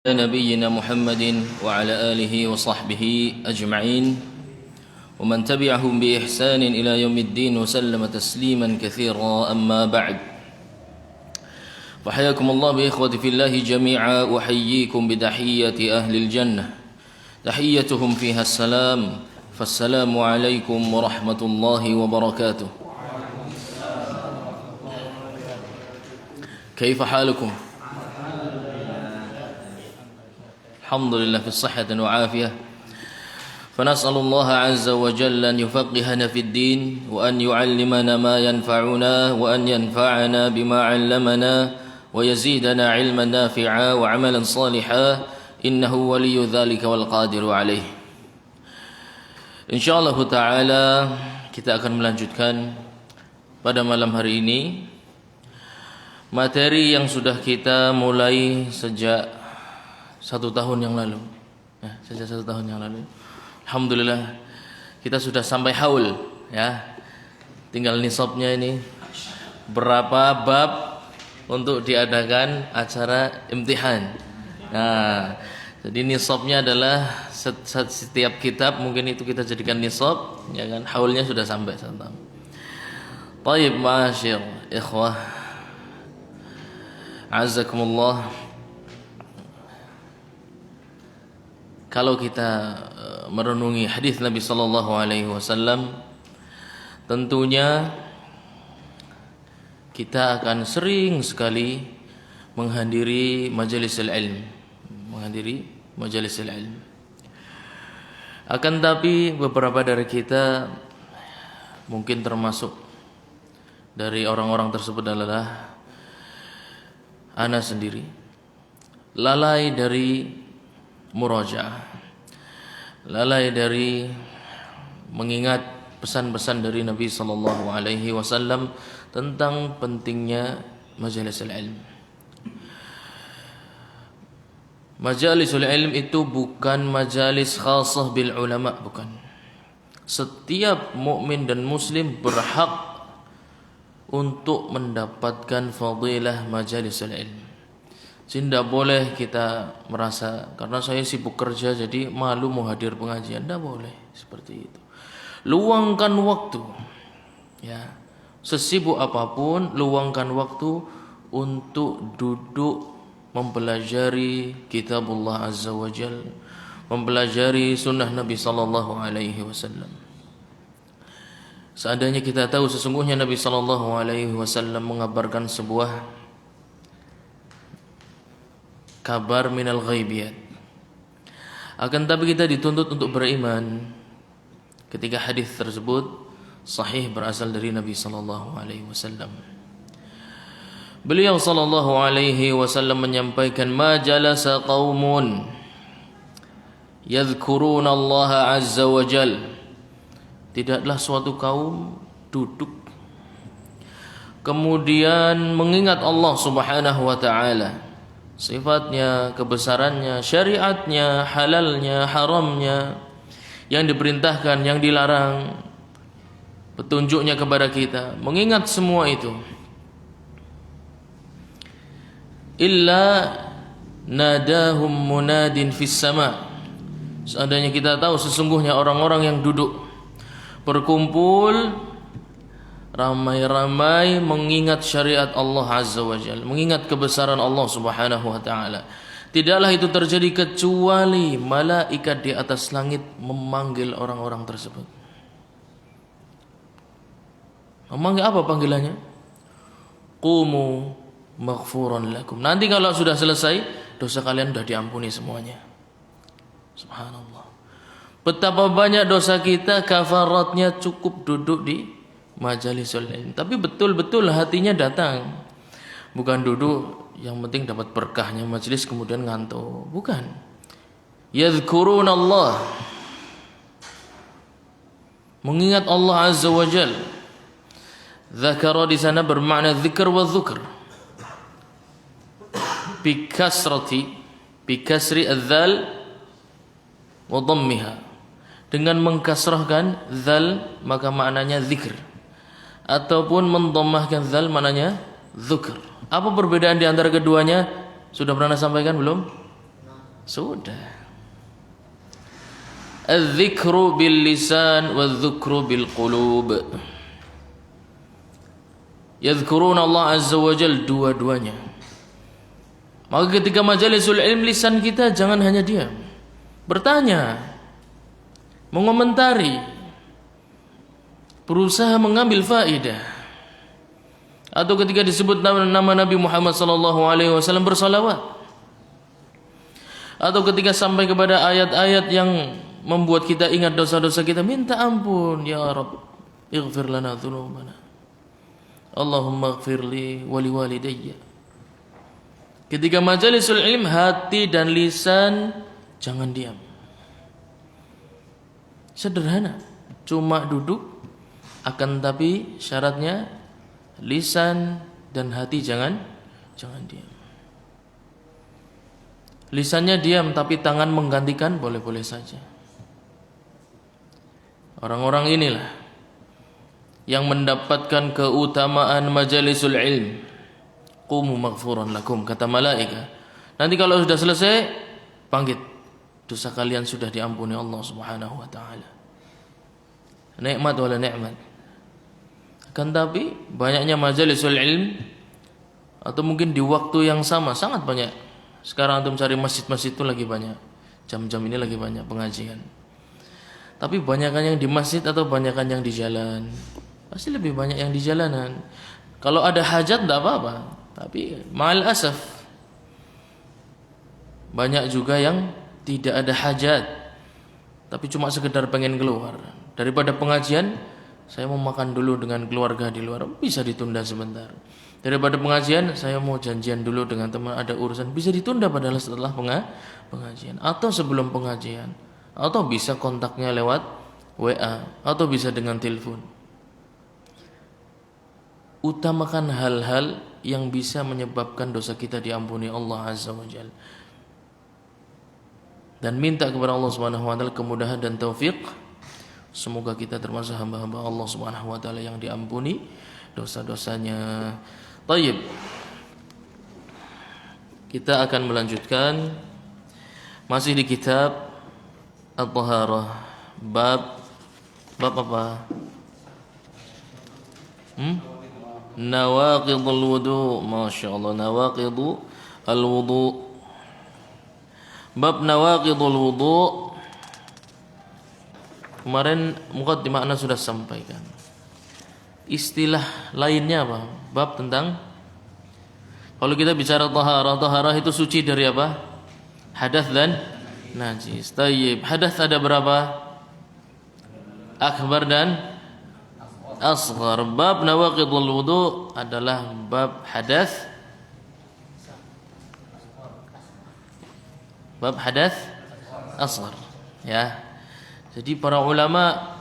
نبينا محمد وعلى آله وصحبه أجمعين ومن تبعهم بإحسان إلى يوم الدين وسلم تسليما كثيرا أما بعد فحياكم الله بإخوة في الله جميعا وحييكم بتحية أهل الجنة تحيتهم فيها السلام فالسلام عليكم ورحمة الله وبركاته كيف حالكم؟ الحمد لله في الصحة وعافية فنسأل الله عز وجل أن يفقهنا في الدين وأن يعلمنا ما ينفعنا وأن ينفعنا بما علمنا ويزيدنا علما نافعا وعملا صالحا إنه ولي ذلك والقادر عليه. Insyaallah ta'ala kita akan melanjutkan pada malam hari ini materi yang sudah kita mulai sejak 1 tahun yang lalu. Sejak 1 tahun yang lalu. Alhamdulillah kita sudah sampai haul ya. Tinggal nisabnya ini berapa bab untuk diadakan acara imtihan. Nah, jadi nisabnya adalah setiap kitab mungkin itu kita jadikan nisab, ya kan? Haulnya sudah sampai 1 tahun. Baik, ma'asyir ikhwah. Azzakumullah. Kalau kita merenungi hadis Nabi sallallahu alaihi wasallam, tentunya kita akan sering sekali menghadiri majalisul ilm, Akan tapi beberapa dari kita mungkin termasuk dari orang-orang tersebut adalah ana sendiri lalai dari murajaah, lalai dari mengingat pesan-pesan dari Nabi sallallahu alaihi wasallam tentang pentingnya majalisul ilm. Majalisul ilm itu bukan majalis khasah bil ulama, bukan. Setiap mukmin dan muslim berhak untuk mendapatkan fadilah majalisul ilm. Tidak boleh kita merasa karena saya sibuk kerja jadi malu mau hadir pengajian. Tidak boleh seperti itu. Luangkan waktu, ya, sesibuk apapun, luangkan waktu untuk duduk mempelajari kitabullah azza wa jal, mempelajari sunnah Nabi sallallahu alaihi wasallam. Seandainya kita tahu sesungguhnya Nabi sallallahu alaihi wasallam mengabarkan sebuah kabar minal ghaibiyat, akan tapi kita dituntut untuk beriman ketika hadis tersebut sahih berasal dari Nabi sallallahu alaihi wasallam. Beliau sallallahu alaihi wasallam menyampaikan, ma jalasa qaumun yadhkuruna Allah azza wa jal, tidaklah suatu kaum duduk kemudian mengingat Allah subhanahu wa ta'ala, sifatnya, kebesarannya, syariatnya, halalnya, haramnya, yang diperintahkan, yang dilarang, petunjuknya kepada kita, mengingat semua itu. Illa nadahum munadin fis sama. Seandainya kita tahu sesungguhnya orang-orang yang duduk berkumpul ramai-ramai mengingat syariat Allah azza wa jalla, mengingat kebesaran Allah subhanahu wa ta'ala, tidaklah itu terjadi kecuali malaikat di atas langit memanggil orang-orang tersebut. Memanggil apa panggilannya? Qumu maghfuran lakum. Nanti kalau sudah selesai, dosa kalian sudah diampuni semuanya. Subhanallah. Betapa banyak dosa kita kafaratnya cukup duduk di majalisul ilm. Tapi betul-betul hatinya datang. Bukan duduk yang penting dapat berkahnya majelis kemudian ngantuk. Bukan. Yadhkurun Allah, mengingat Allah azza wa jal. Dzakara di sana bermakna dzikr wa dzukr. Bi kasri adzal wa dhammiha. Dengan mengkasrahkan dzal maka maknanya zikr, ataupun mendomahkan zal mananya dzukr. Apa perbedaan di antara keduanya? Sudah pernah sampaikan belum? Sudah. Al-dzikru bil lisan wal-dzukru bil qulub. Yadhkuruna Allah Azza wa Jal, dua-duanya. Maka ketika majalisul ilm, lisan kita jangan hanya diam, bertanya, mengomentari, berusaha mengambil faedah. Atau ketika disebut nama Nabi Muhammad sallallahu alaihi wasallam, bersalawat. Atau ketika sampai kepada ayat-ayat yang membuat kita ingat dosa-dosa kita, minta ampun, ya Rabb, ighfir lana dzunubana, Allahumma ighfirli wa liwalidayya. Ketika majalisul ilm, hati dan lisan jangan diam. Sederhana, cuma duduk, akan tapi syaratnya lisan dan hati jangan diam. Lisannya diam tapi tangan menggantikan, boleh-boleh saja. Orang-orang inilah yang mendapatkan keutamaan majalisul ilm. Qumu maghfuran lakum, kata malaikat. Nanti kalau sudah selesai, bangkit, dosa kalian sudah diampuni Allah Subhanahu wa taala. Nikmat wala nikmat. Kan tapi banyaknya majalisul ilm, atau mungkin di waktu yang sama sangat banyak. Sekarang antum cari masjid-masjid itu lagi banyak. Jam-jam ini lagi banyak pengajian. Tapi banyakan yang di masjid atau banyakan yang di jalan? Pasti lebih banyak yang di jalanan. Kalau ada hajat tidak apa-apa, tapi ma'al asaf banyak juga yang tidak ada hajat, tapi cuma sekedar pengen keluar. Daripada pengajian, saya mau makan dulu dengan keluarga di luar, bisa ditunda sebentar. Daripada pengajian, saya mau janjian dulu dengan teman, ada urusan, bisa ditunda padahal setelah pengajian atau sebelum pengajian, atau bisa kontaknya lewat WA, atau bisa dengan telepon. Utamakan hal-hal yang bisa menyebabkan dosa kita diampuni Allah Azza wa Jalla, dan minta kepada Allah Subhanahu wa taala kemudahan dan taufik. Semoga kita termasuk hamba-hamba Allah Subhanahu wa taala yang diampuni dosa-dosanya. Tayyib. Kita akan melanjutkan masih di kitab At-Taharah, bab apa? Nawaqidul wudu. Masyaallah, nawaqidul wudu. Bab nawaqidul wudu. Kemarin muqaddimah ana sudah sampaikan. Istilah lainnya apa? Bab tentang, kalau kita bicara taharah itu suci dari apa? Hadath dan najis. Tayyib. Hadath ada berapa? Akbar dan asghar. Bab nawaqidul wudu adalah bab hadath. Bab hadath asghar, ya. Jadi para ulama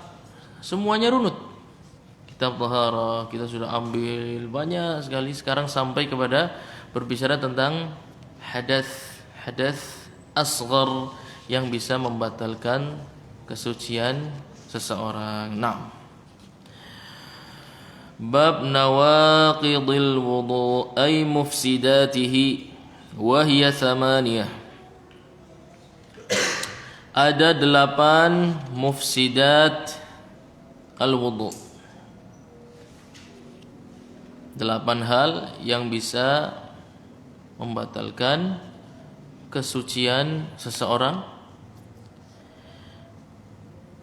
semuanya runut. Kitab taharah kita sudah ambil banyak sekali, sekarang sampai kepada berbicara tentang hadath asghar yang bisa membatalkan kesucian seseorang. Nah, bab nawaqidil wudu ay mufsidatihi wa hiya thamaniyah. Ada 8 mufsidat al-wudu, 8 hal yang bisa membatalkan kesucian seseorang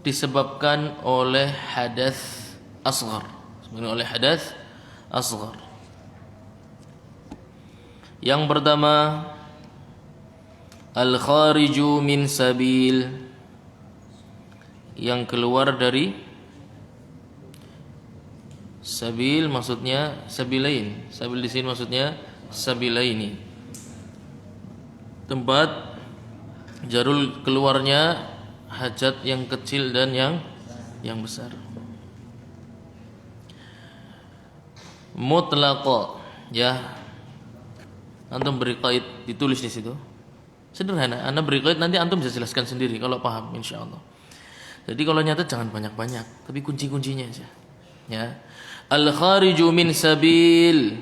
disebabkan oleh hadath asghar. Oleh hadath asghar. Yang pertama, al-khariju min sabil, yang keluar dari sabil, maksudnya sabilain. Sabil di sini maksudnya sabilaini. Tempat jarul keluarnya hajat yang kecil dan yang besar. Mutlaqa, ya. Antum beri qaid, ditulis di situ. Sederhana, Anda beri qaid, nanti antum bisa jelaskan sendiri kalau paham insyaallah. Jadi kalau nyata jangan banyak-banyak, tapi kunci-kuncinya aja. Ya. Al-khariju min sabil.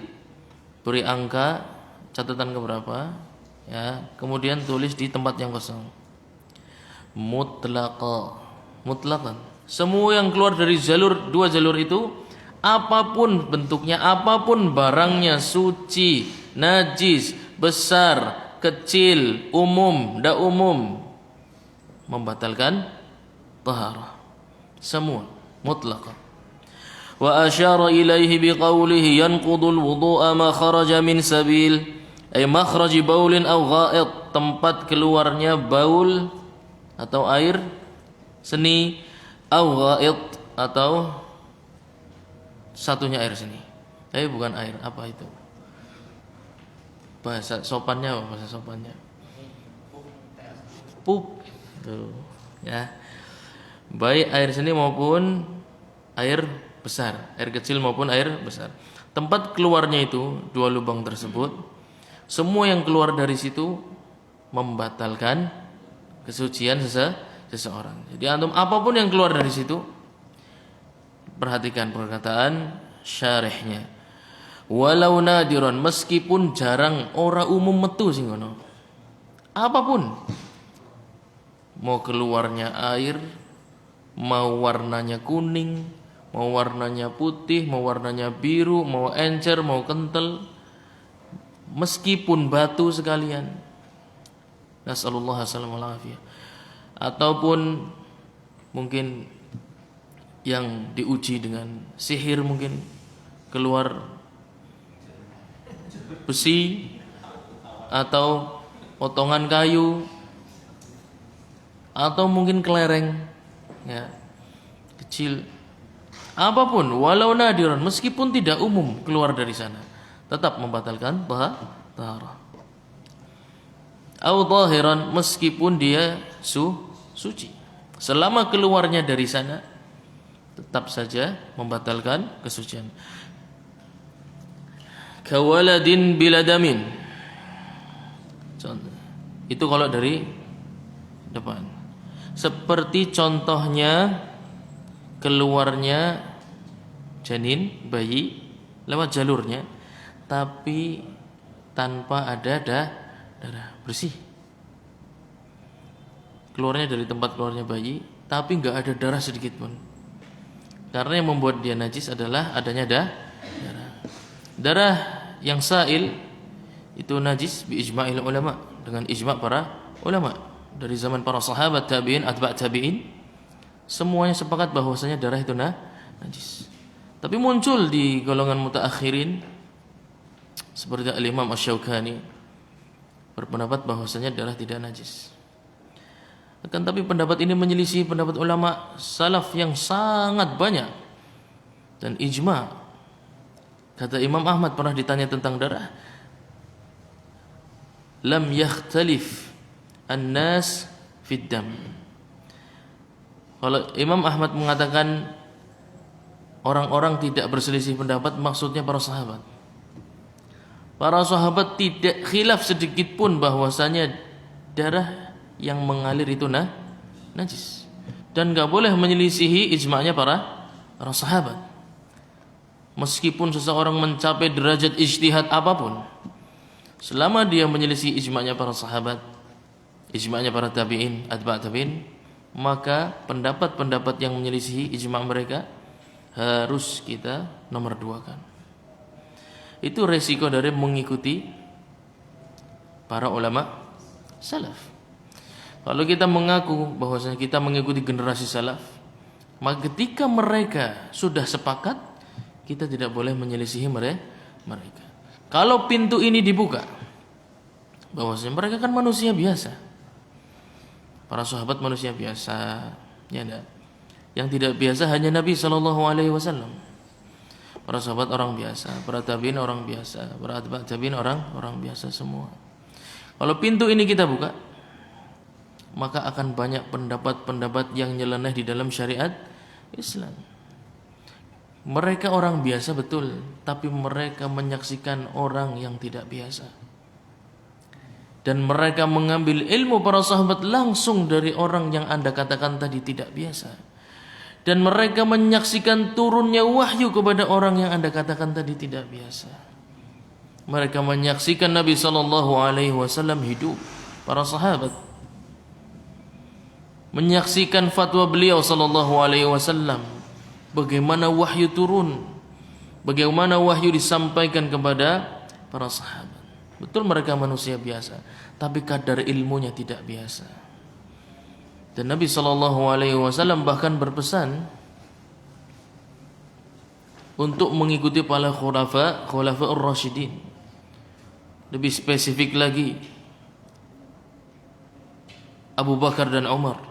Beri angka, catatan ke berapa? Ya, kemudian tulis di tempat yang kosong. Mutlaqan. Semua yang keluar dari dua jalur itu, apapun bentuknya, apapun barangnya, suci, najis, besar, kecil, umum, tidak umum, membatalkan taharah. Semua mutlaqan. Wa asyara ilaihi biqaulihi yanqudul wudu'a ma kharaja min sabil, ay makhraji baulin aw gha'id, tempat keluarnya baul atau air seni, aw gha'id atau satunya air seni. Tapi bukan air, apa itu? Bahasa sopannya apa? Bahasa sopannya pup. Tuh, ya. Baik air seni maupun air besar, air kecil maupun air besar. Tempat keluarnya itu dua lubang tersebut, semua yang keluar dari situ membatalkan kesucian seseorang. Jadi antum apapun yang keluar dari situ, perhatikan perkataan syarihnya. Walau nadiron, meskipun jarang, ora umum metu sing ngono. Apapun, mau keluarnya air, mau warnanya kuning, mau warnanya putih, mau warnanya biru, mau encer, mau kental, meskipun batu sekalian, nasallallahu alaihi, ataupun mungkin yang diuji dengan sihir, mungkin keluar besi atau potongan kayu atau mungkin kelereng, ya, kecil, apapun, walau nadiran, meskipun tidak umum keluar dari sana, tetap membatalkan taharah. Au zahiran, meskipun dia suci, selama keluarnya dari sana tetap saja membatalkan kesucian. Kawaladin biladamin, itu kalau dari depan. Seperti contohnya keluarnya janin, bayi lewat jalurnya, tapi tanpa ada darah, bersih. Keluarnya dari tempat keluarnya bayi, tapi nggak ada darah sedikit pun. Karena yang membuat dia najis adalah adanya darah. Darah yang sa'il itu najis bi ijma'il ulama, dengan ijma' para ulama dari zaman para sahabat, tabi'in, atba' tabi'in, semuanya sepakat bahwasanya darah itu najis. Tapi muncul di golongan mutaakhirin seperti Al-Imam Asy-Syaukani berpendapat bahwasanya darah tidak najis. Akan tapi pendapat ini menyelisih pendapat ulama salaf yang sangat banyak dan ijma'. Kata Imam Ahmad pernah ditanya tentang darah, lam yakhtalif an-nas fid dam. Kalau Imam Ahmad mengatakan orang-orang tidak berselisih pendapat, maksudnya para sahabat. Para sahabat tidak khilaf sedikit pun bahwasanya darah yang mengalir itu najis, dan enggak boleh menyelisihi ijma'nya para sahabat. Meskipun seseorang mencapai derajat ijtihad apapun, selama dia menyelisih ijma'nya para sahabat, ijma'nya para tabi'in, atba' tabi'in, maka pendapat-pendapat yang menyelisihi ijma' mereka harus kita nomor duakan. Itu resiko dari mengikuti para ulama salaf. Kalau kita mengaku bahwasanya kita mengikuti generasi salaf, maka ketika mereka sudah sepakat, kita tidak boleh menyelisihi mereka. Kalau pintu ini dibuka, bahwasanya mereka kan manusia biasa, para sahabat manusia biasa, ya enggak? Yang tidak biasa hanya Nabi SAW. Para sahabat orang biasa, para tabi'in orang biasa, para atba' tabi'in orang biasa semua. Kalau pintu ini kita buka, maka akan banyak pendapat-pendapat yang nyeleneh di dalam syariat Islam. Mereka orang biasa betul, tapi mereka menyaksikan orang yang tidak biasa. Dan mereka mengambil ilmu para sahabat langsung dari orang yang Anda katakan tadi tidak biasa. Dan mereka menyaksikan turunnya wahyu kepada orang yang Anda katakan tadi tidak biasa. Mereka menyaksikan Nabi sallallahu alaihi wasallam hidup, para sahabat menyaksikan fatwa beliau sallallahu alaihi wasallam, bagaimana wahyu turun, bagaimana wahyu disampaikan kepada para sahabat. Betul mereka manusia biasa, tapi kadar ilmunya tidak biasa. Dan Nabi sallallahu alaihi wasallam bahkan berpesan untuk mengikuti para khulafaur rasyidin. Lebih spesifik lagi Abu Bakar dan Umar.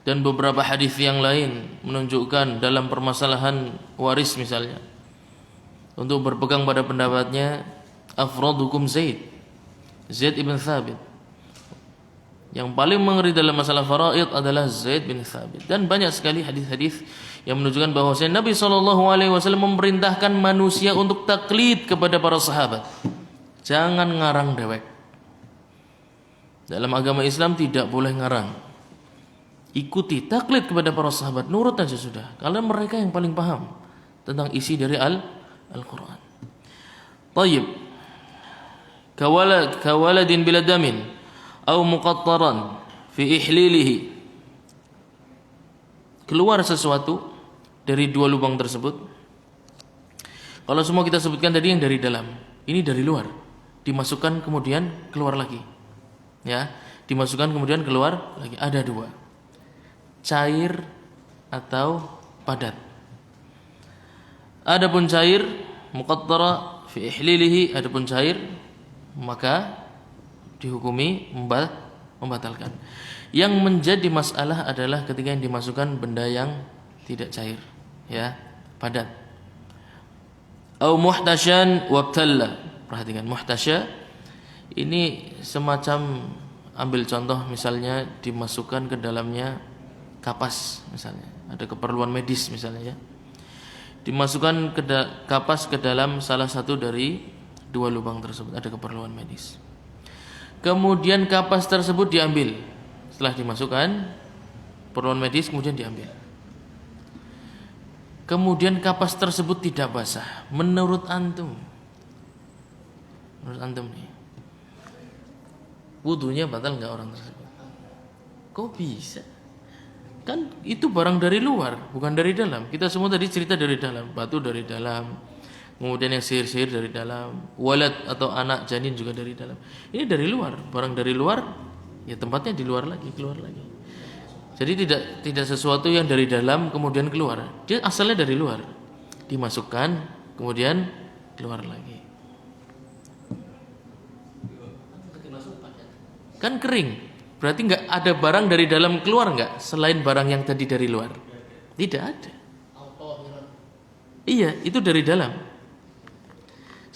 Dan beberapa hadis yang lain menunjukkan dalam permasalahan waris misalnya, untuk berpegang pada pendapatnya afradukum Zaid ibn Thabit. Yang paling mengeri dalam masalah faraid adalah Zaid bin Thabit. Dan banyak sekali hadis-hadis yang menunjukkan bahwa Nabi SAW memerintahkan manusia untuk taklid kepada para sahabat. Jangan ngarang dewek. Dalam agama Islam tidak boleh ngarang. Ikuti, taklid kepada para sahabat, nurut aja sudah. Karena mereka yang paling paham tentang isi dari Al-Quran. Tayyib. Kawaladin bila damin au muqattaran fi ihlilihi. Keluar sesuatu dari dua lubang tersebut. Kalau semua kita sebutkan tadi yang dari dalam, ini dari luar, dimasukkan kemudian keluar lagi. Ya, dimasukkan kemudian keluar lagi. Ada dua, cair atau padat. Adapun cair muqattara fi ihlilihi, adapun cair maka dihukumi membatalkan. Yang menjadi masalah adalah ketika yang dimasukkan benda yang tidak cair, ya, padat. Au muhtasyan wabtalla. Perhatikan, muhtasya ini semacam, ambil contoh misalnya dimasukkan ke dalamnya kapas misalnya, ada keperluan medis misalnya, ya. Dimasukkan kapas ke dalam salah satu dari dua lubang tersebut, ada keperluan medis. Kemudian kapas tersebut diambil. Setelah dimasukkan keperluan medis kemudian diambil. Kemudian kapas tersebut tidak basah. Menurut antum nih, wudunya batal enggak orang tersebut? Kok bisa? Kan itu barang dari luar, bukan dari dalam. Kita semua tadi cerita dari dalam, batu dari dalam, kemudian yang sihir-sihir dari dalam, walad atau anak janin juga dari dalam. Ini dari luar, barang dari luar, ya tempatnya di luar lagi, keluar lagi. Jadi tidak sesuatu yang dari dalam kemudian keluar. Dia asalnya dari luar, dimasukkan kemudian keluar lagi. Kan kering, berarti nggak ada barang dari dalam keluar nggak selain barang yang tadi dari luar? Tidak ada. Iya, itu dari dalam.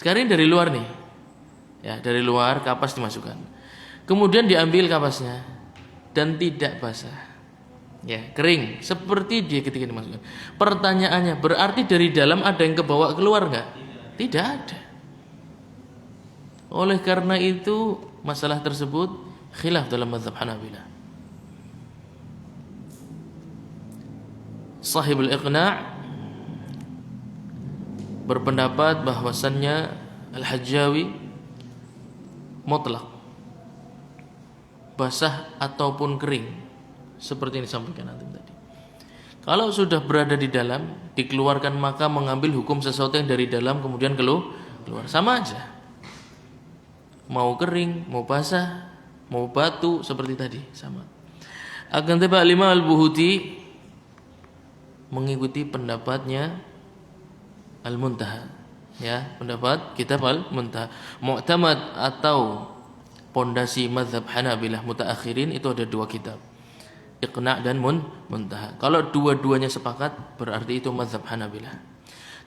Sekarang ini dari luar nih, ya, dari luar kapas dimasukkan, kemudian diambil kapasnya dan tidak basah, ya, kering seperti dia ketika dimasukkan. Pertanyaannya, berarti dari dalam ada yang kebawa keluar nggak? Tidak ada. Oleh karena itu masalah tersebut khilaf dalam mazhab Hanabilah. Sahibul Iqna' berpendapat bahwasannya Al-Hajjawi mutlak, basah ataupun kering, seperti yang disampaikan antum tadi. Kalau sudah berada di dalam, dikeluarkan, maka mengambil hukum sesuatu yang dari dalam kemudian keluar, sama aja. Mau kering, mau basah, mau batu, seperti tadi, sama. Akan tetapi Imam Al-Buhuti mengikuti pendapatnya Al-Muntaha, ya, pendapat kitab Al-Muntaha. Mu'tamad atau pondasi mazhab Hanabilah mutaakhirin itu ada dua kitab, Iqna' dan Muntaha. Kalau dua-duanya sepakat berarti itu mazhab Hanabilah.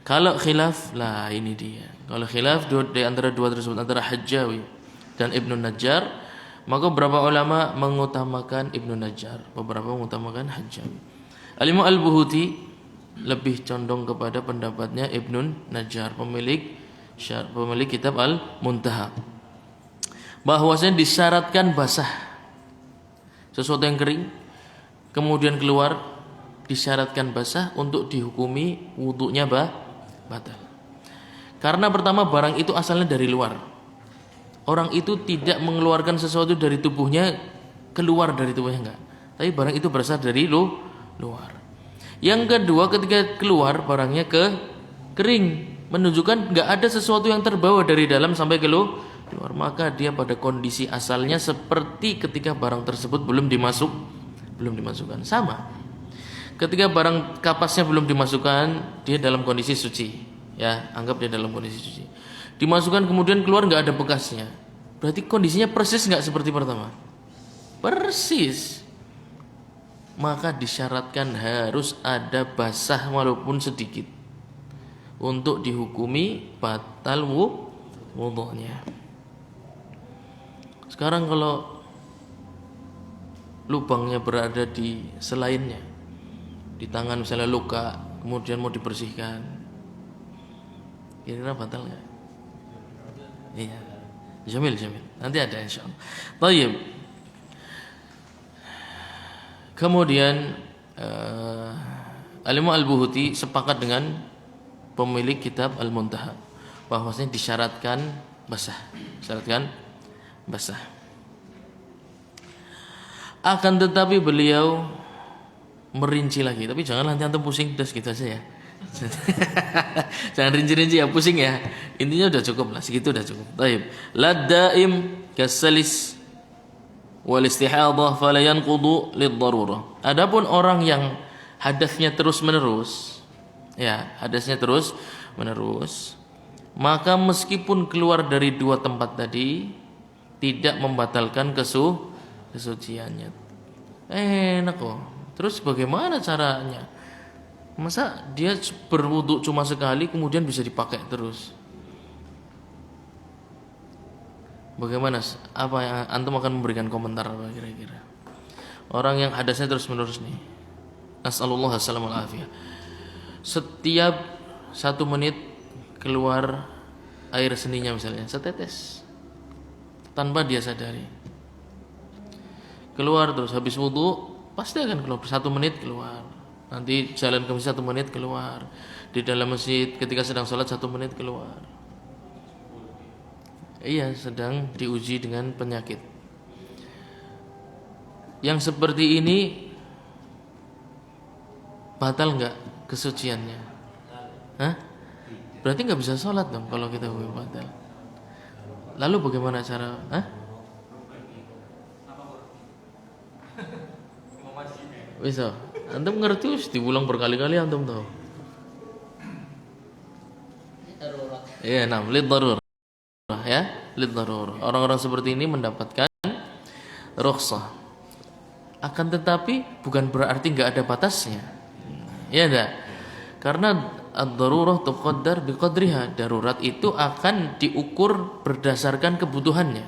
Kalau khilaf, lah ini dia. Kalau khilaf di antara dua tersebut, antara Hajjawi dan Ibnu Najjar, maka beberapa ulama mengutamakan Ibnu Najjar, beberapa mengutamakan Hajjawi. Al-Imam Al-Buhuti lebih condong kepada pendapatnya Ibnu Najjar, pemilik kitab Al-Muntaha, bahwasanya disyaratkan basah, sesuatu yang kering kemudian keluar disyaratkan basah untuk dihukumi wudunya batal. Karena pertama barang itu asalnya dari luar. Orang itu tidak mengeluarkan sesuatu dari tubuhnya keluar dari tubuhnya enggak. Tapi barang itu berasal dari luar. Yang kedua ketika keluar barangnya kering, menunjukkan enggak ada sesuatu yang terbawa dari dalam sampai keluar, maka dia pada kondisi asalnya seperti ketika barang tersebut belum dimasukkan. Sama. Ketika barang kapasnya belum dimasukkan, dia dalam kondisi suci. Ya, anggap dia dalam kondisi suci. Dimasukkan kemudian keluar nggak ada bekasnya. Berarti kondisinya persis nggak seperti pertama? Persis. Maka disyaratkan harus ada basah walaupun sedikit untuk dihukumi batal wudhunya. Sekarang kalau lubangnya berada di selainnya, di tangan misalnya luka, kemudian mau dibersihkan, kira-kira batal nggak? Iya, jamil. Nanti ada insyaallah. Baik. Kemudian Al-Imam Al-Buhuti sepakat dengan pemilik kitab Al-Muntaha bahwasanya disyaratkan basah. Akan tetapi beliau merinci lagi, tapi jangan nanti antum pusing, terus gitu aja ya. Jangan rinci-rinci ya, pusing ya. Intinya udah cukup lah, segitu udah cukup. Baik. Ladaim kasalis wal istihadhah fala yanqudu lid-darurah. Adapun orang yang hadasnya terus-menerus, ya, hadasnya terus-menerus, maka meskipun keluar dari dua tempat tadi tidak membatalkan kesuciannya. Enak kok. Terus bagaimana caranya? Masa dia berwudu cuma sekali kemudian bisa dipakai terus? Bagaimana? Apa yang antum akan memberikan komentar apa kira-kira? Orang yang hadasnya terus menerus nih. Nasallallahu alaihi wasallam. Setiap 1 menit keluar air seninya misalnya setetes tanpa dia sadari. Keluar terus habis wudu pasti akan keluar 1 menit keluar. Nanti jalan ke masjid 1 menit keluar. Di dalam masjid ketika sedang sholat 1 menit keluar. Iya, sedang diuji dengan penyakit. Yang seperti ini batal nggak kesuciannya? Hah? Berarti nggak bisa sholat dong kalau kita batal. Lalu bagaimana cara? Hah? Bisa. Antum ngerti us diulang berkali-kali antum tahu. Iya, lid darurah ya, lid darurah. Orang-orang seperti ini mendapatkan rukhsah. Akan tetapi bukan berarti enggak ada batasnya. Ya enggak? Karena ad-darurah tuqaddar biqadriha. Darurat itu akan diukur berdasarkan kebutuhannya.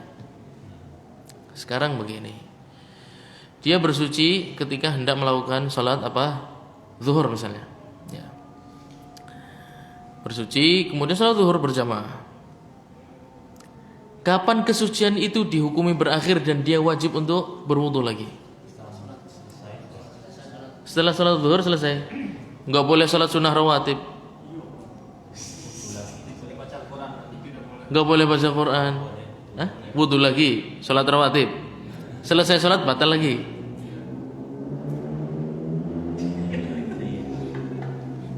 Sekarang begini. Dia bersuci ketika hendak melakukan sholat zuhur misalnya. Ya. Bersuci kemudian sholat zuhur berjamaah. Kapan kesucian itu dihukumi berakhir dan dia wajib untuk berwudu lagi? Setelah sholat zuhur selesai. Enggak boleh sholat sunnah rawatib. Enggak boleh baca Quran. Wudu lagi, sholat rawatib. Selesai sholat batal lagi.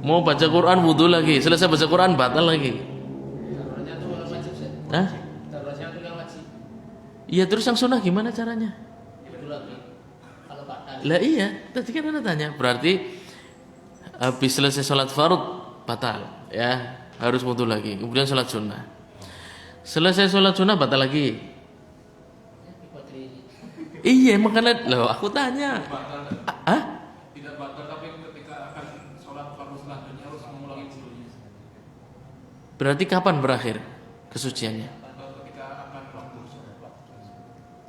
Mau baca Quran wudu lagi. Selesai baca Quran batal lagi. Iya, terus yang sunnah gimana caranya? Lah iya, tadi kan anda tanya. Berarti habis selesai sholat fard batal, ya harus wudu lagi. Kemudian sholat sunnah. Selesai sholat sunnah batal lagi. Iya, makanya loh aku tanya. Tidak batal, tapi ketika akan sholat fardu selanjutnya harus mengulangi sebelumnya. Berarti kapan berakhir kesuciannya?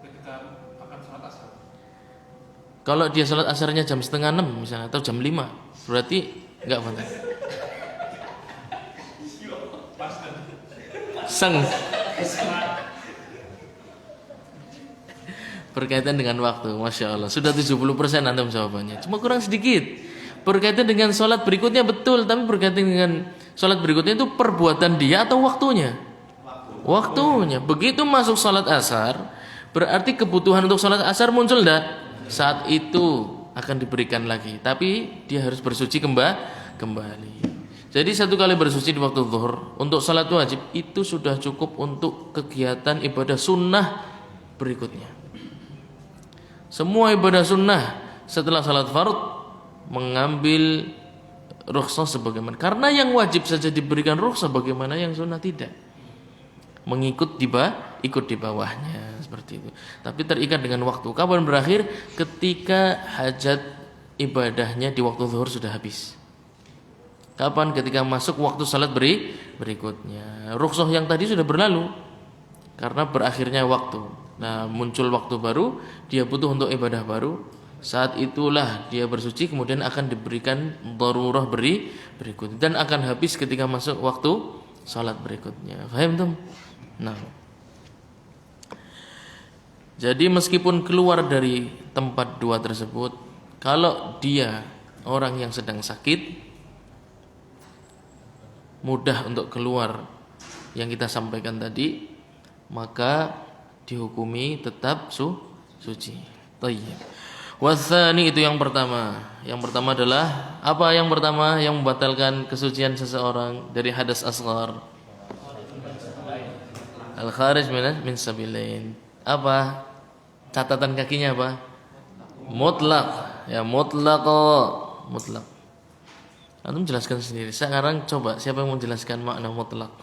Ketika akan sholat asar. Kalau dia sholat asarnya jam 5:30 misalnya atau jam 5, berarti enggak batal. Seng. Berkaitan dengan waktu, Masya Allah. Sudah 70% antum jawabannya. Cuma kurang sedikit. Berkaitan dengan sholat berikutnya betul, tapi berkaitan dengan Salat berikutnya itu perbuatan dia atau waktunya? Waktunya. Begitu masuk salat asar, berarti kebutuhan untuk salat asar muncul enggak? Saat itu akan diberikan lagi, tapi dia harus bersuci kembali. Jadi satu kali bersuci di waktu zuhur untuk salat wajib itu sudah cukup untuk kegiatan ibadah sunnah berikutnya. Semua ibadah sunnah setelah salat fard mengambil rukhsah sebagaimana, karena yang wajib saja diberikan rukhsah, bagaimana yang sunnah tidak, ikut di bawahnya seperti itu. Tapi terikat dengan waktu. Kapan berakhir? Ketika hajat ibadahnya di waktu zuhur sudah habis. Kapan? Ketika masuk waktu salat berikutnya. Rukhsah yang tadi sudah berlalu karena berakhirnya waktu. Nah, muncul waktu baru, dia butuh untuk ibadah baru. Saat itulah dia bersuci, kemudian akan diberikan darurah berikutnya dan akan habis ketika masuk waktu salat berikutnya. Paham tuh? Nah, jadi meskipun keluar dari tempat dua tersebut, kalau dia orang yang sedang sakit, mudah untuk keluar yang kita sampaikan tadi, maka dihukumi tetap suci. Thayyib. Watsani itu yang pertama. Yang pertama adalah apa? Yang pertama yang membatalkan kesucian seseorang dari hadas asghar. Al-kharij min sabilain. Apa? Catatan kakinya apa? Mutlak. Ya, mutlaq. Antum jelaskan sendiri. Sekarang coba siapa yang mau jelaskan makna mutlak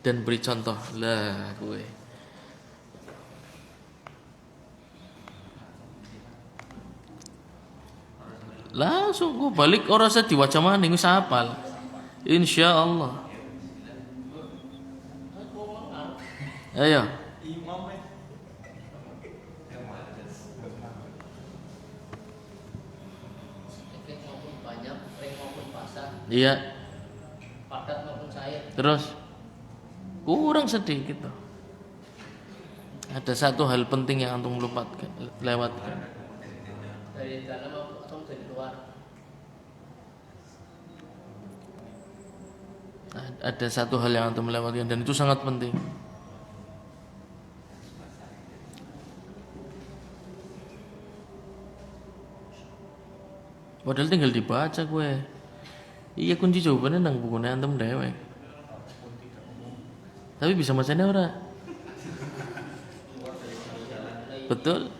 dan beri contoh. Lah, gue. Langsung gue balik orang saya diwaca mana wis hafal. Insyaallah. Ayo. Iya. Padat maupun cair. Terus kurang sedikit tuh. Ada satu hal penting yang antum lewatkan. Dari dalam atau dari luar? Ada satu hal yang antum lewatkan dan itu sangat penting. Padahal tinggal dibaca gue. Iya, kunci jawabannya nang bukunya antum dewek. Tapi bisa macamnya ora? Betul?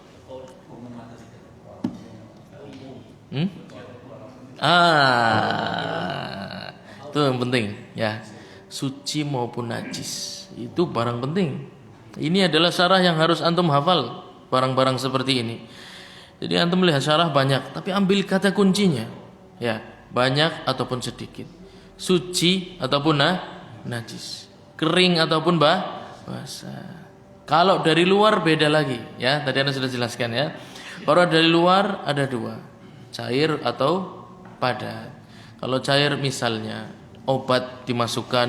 Itu yang penting ya. Suci maupun najis itu barang penting. Ini adalah syarah yang harus antum hafal barang-barang seperti ini. Jadi antum melihat syarah banyak, tapi ambil kata kuncinya. Ya, banyak ataupun sedikit, suci ataupun najis, kering ataupun basah. Kalau dari luar beda lagi, ya. Tadi Anda sudah jelaskan ya. Kalau dari luar ada dua, cair atau padat. Kalau cair misalnya obat dimasukkan,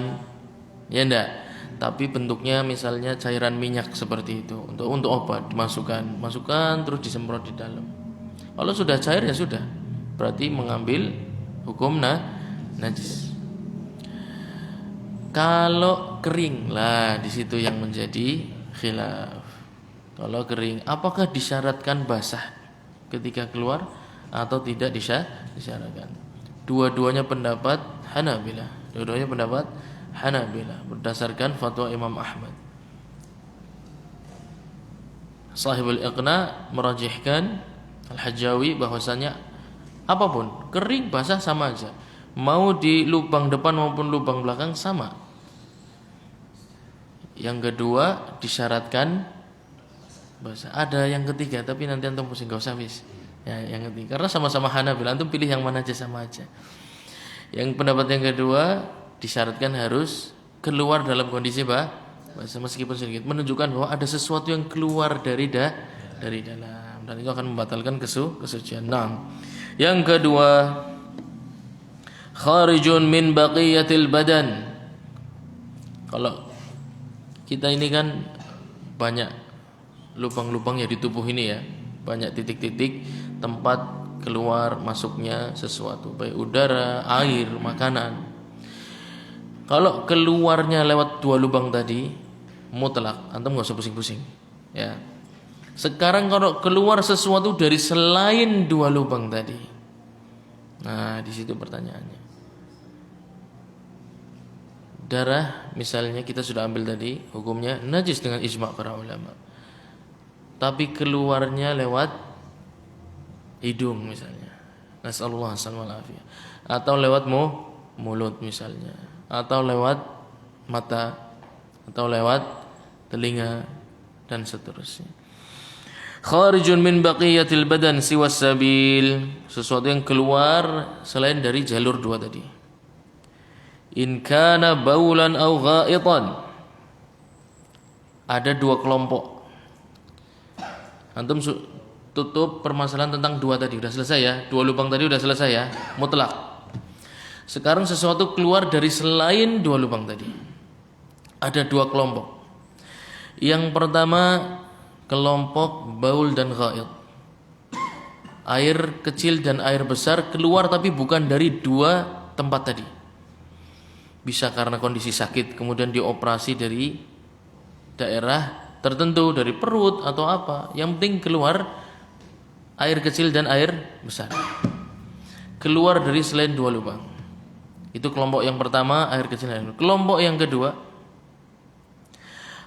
ya enggak. Tapi bentuknya misalnya cairan minyak seperti itu. Untuk obat masukkan terus disemprot di dalam. Kalau sudah cair ya sudah, berarti mengambil hukum najis. Kalau kering lah di situ yang menjadi khilaf. Kalau kering, apakah disyaratkan basah ketika keluar atau tidak disyaratkan? Dua-duanya pendapat Hanabilah berdasarkan fatwa Imam Ahmad. Sahibul Iqna merajihkan Al-Hajjawi bahwasanya apapun, kering basah sama aja. Mau di lubang depan maupun lubang belakang sama. Yang kedua disyaratkan basah. Ada yang ketiga tapi nanti antum pusing, enggak usah wis. Ya, yang ketiga karena sama-sama Hanabilah, antum pilih yang mana aja sama aja. Yang pendapat yang kedua disyaratkan harus keluar dalam kondisi basah meskipun sedikit, menunjukkan bahwa ada sesuatu yang keluar dari dalam dan itu akan membatalkan kesucian. Nah, yang kedua, kharijun min baqiyatil badan. Kalau kita ini kan banyak lubang-lubang ya di tubuh ini ya, banyak titik-titik tempat keluar masuknya sesuatu, baik udara, air, makanan. Kalau keluarnya lewat dua lubang tadi mutlak, antum nggak usah pusing-pusing, ya. Sekarang kalau keluar sesuatu dari selain dua lubang tadi, nah di situ pertanyaannya. Darah misalnya kita sudah ambil tadi, hukumnya najis dengan ijma' para ulama. Tapi keluarnya lewat hidung misalnya, nasallallahu alaihi, atau lewat mulut misalnya, atau lewat mata, atau lewat telinga dan seterusnya. Kharijun min baqiyatil badan siwas sabil, sesuatu yang keluar selain dari jalur dua tadi. In kana baulan aw ghaitan, ada dua kelompok. Antum tutup permasalahan tentang dua tadi udah selesai ya, dua lubang tadi udah selesai ya, mutlak. Sekarang sesuatu keluar dari selain dua lubang tadi. Ada dua kelompok. Yang pertama kelompok baul dan ghaid. Air kecil dan air besar keluar tapi bukan dari dua tempat tadi. Bisa karena kondisi sakit kemudian dioperasi dari daerah tertentu, dari perut atau apa. Yang penting keluar air kecil dan air besar. Keluar dari selain dua lubang. Itu kelompok yang pertama, air kecil dan air besar. Kelompok yang kedua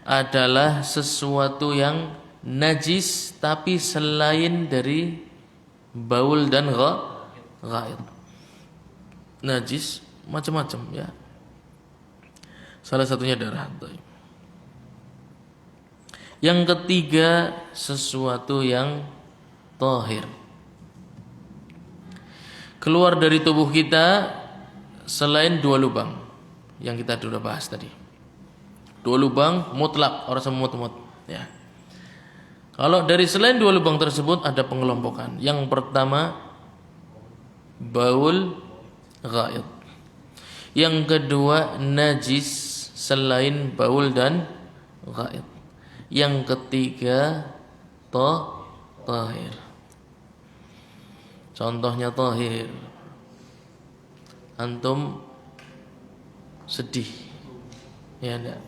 adalah sesuatu yang najis tapi selain dari baul dan ghaid. Najis macam-macam ya. Salah satunya darah. Yang ketiga sesuatu yang tahir. Keluar dari tubuh kita selain dua lubang yang kita sudah bahas tadi. Dua lubang mutlak, orang semut ya. Kalau dari selain dua lubang tersebut ada pengelompokan. Yang pertama baul ghaid. Yang kedua najis selain baul dan ghaid. Yang ketiga tahir. Contohnya tahir. Antum sedih. Ya enggak?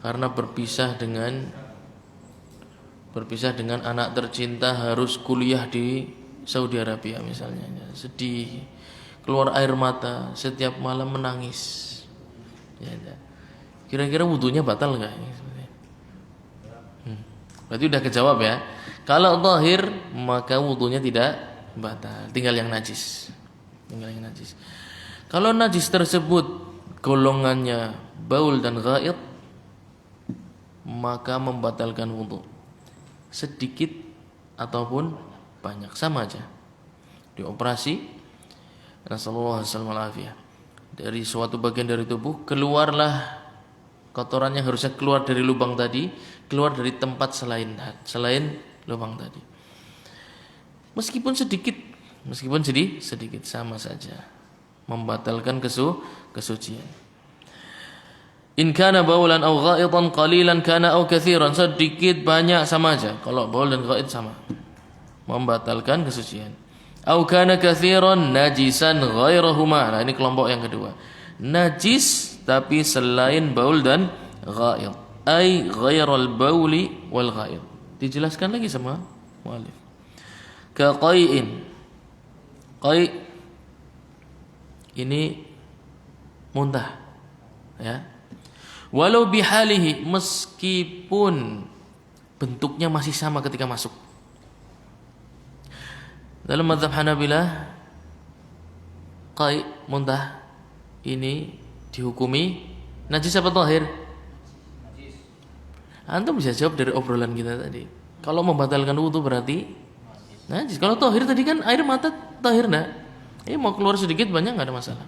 Karena berpisah dengan anak tercinta, harus kuliah di Saudi Arabia misalnya. Sedih, keluar air mata, setiap malam menangis. Ya, kira-kira wudunya batal nggak? Berarti udah kejawab ya. Kalau tahir maka wudunya tidak batal, tinggal yang najis. Kalau najis tersebut golongannya baul dan ghaid, maka membatalkan wudu. Sedikit ataupun banyak sama aja. Dioperasi, nasallallahu alaihi, dari suatu bagian dari tubuh keluarlah kotorannya, harusnya keluar dari lubang tadi, keluar dari tempat selain lubang tadi. Meskipun sedikit sama saja, membatalkan kesucian. In kana baulan aw ghaitan qalilan kana aw katsiran, sedikit banyak sama aja. Kalau baul dan ghaid sama, membatalkan kesucian. Aw kana katsiran najisan ghairahuma. Nah, ini kelompok yang kedua. Najis tapi selain baul dan ghaid. Ai ghairal bauli wal ghaid. Dijelaskan lagi sama muallif. Ka qai'in. Qai' ini muntah. Ya. Walau bihalihi, meskipun bentuknya masih sama ketika masuk. Dalam mazhab Hanabilah, qai' muntah ini dihukumi najis apa tahir? Najis. Antum bisa jawab dari obrolan kita tadi. Kalau membatalkan wudu berarti najis. Kalau tahir tadi kan air mata tahir enggak? Mau keluar sedikit banyak enggak ada masalah.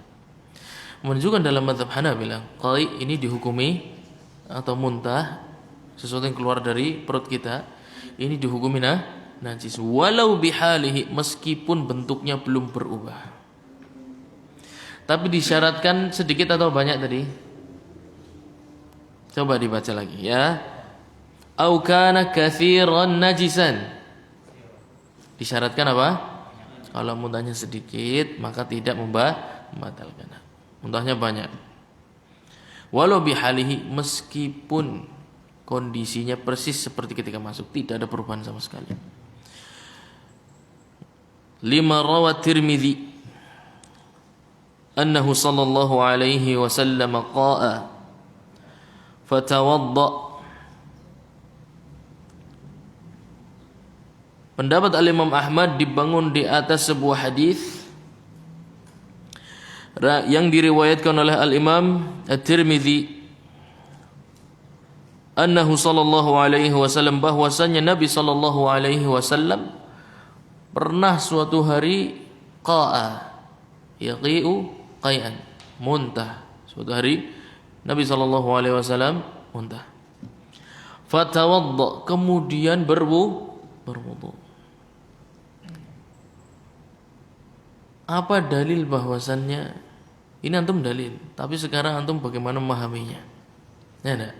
Menunjukkan dalam mazhab Hanabilah, qai' ini dihukumi atau muntah, sesuatu yang keluar dari perut kita, ini dihukumi najis walau bihalihi, meskipun bentuknya belum berubah. Tapi disyaratkan sedikit atau banyak tadi? Coba dibaca lagi ya. Au kana katsiran najisan. Disyaratkan apa? Kalau muntahnya sedikit maka tidak membatalkan. Muntahnya banyak. Walau bihalihi, meskipun kondisinya persis seperti ketika masuk, tidak ada perubahan sama sekali. Lima rawat Tirmidzi annahu sallallahu alaihi wasallam qa'a fatawadda. Pendapat Al-Imam Ahmad dibangun di atas sebuah hadis yang diriwayatkan oleh Al-Imam At-Tirmidzi annahu sallallahu alaihi wasallam, bahwasanya Nabi sallallahu alaihi wasallam pernah suatu hari qa'a, yaqi'u qai'an, muntah. Suatu hari Nabi sallallahu alaihi wasallam muntah. Fatawadda, kemudian berwudu. Apa dalil bahwasannya ini antum dalil, tapi sekarang antum bagaimana memahaminya? Ya enggak?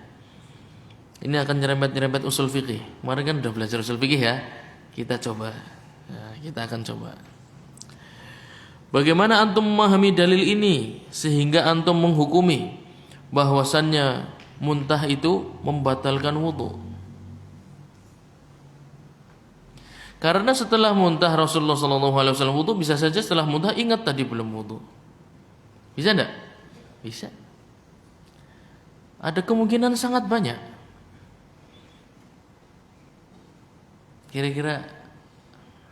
Ini akan nyerempet-nyerempet usul fikih. Kemarin kan udah belajar usul fikih ya. Kita coba. Nah, kita akan coba. Bagaimana antum memahami dalil ini sehingga antum menghukumi bahwasannya muntah itu membatalkan wudu? Karena setelah muntah Rasulullah SAW wudu, bisa saja setelah muntah ingat tadi belum wudu. Bisa enggak? Bisa. Ada kemungkinan sangat banyak. Kira-kira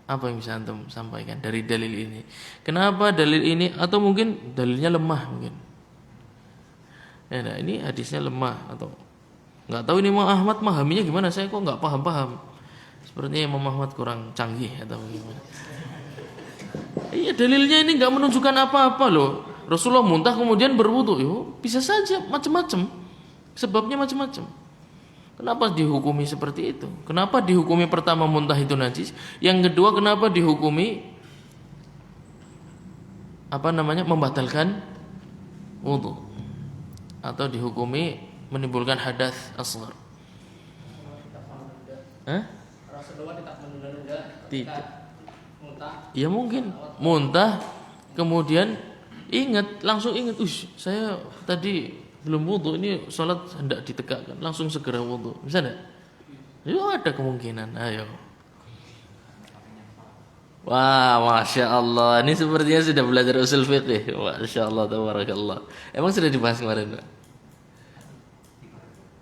apa yang bisa antum sampaikan dari dalil ini? Kenapa dalil ini, atau mungkin dalilnya lemah mungkin? Ya, nah, ini hadisnya lemah atau nggak tahu ini Imam Ahmad memahaminya gimana? Saya kok nggak paham. Sepertinya Imam Ahmad kurang canggih atau bagaimana? Iya, dalilnya ini nggak menunjukkan apa-apa loh. Rasulullah muntah kemudian berwudu, bisa saja macam-macam. Sebabnya macam-macam. Kenapa dihukumi seperti itu? Kenapa dihukumi pertama muntah itu najis? Yang kedua kenapa dihukumi membatalkan wudu? Atau dihukumi menimbulkan hadas asghar? Tidak. Ya mungkin muntah kemudian langsung ingat, saya tadi belum wudu, ini sholat hendak ditegakkan, langsung segera wudu. Bisa enggak? Ada kemungkinan. Ayo. Wah, masya Allah. Ini sepertinya sudah belajar usul fiqih. Masya Allah, tabarakallah. Emang sudah dibahas kemarin, Pak?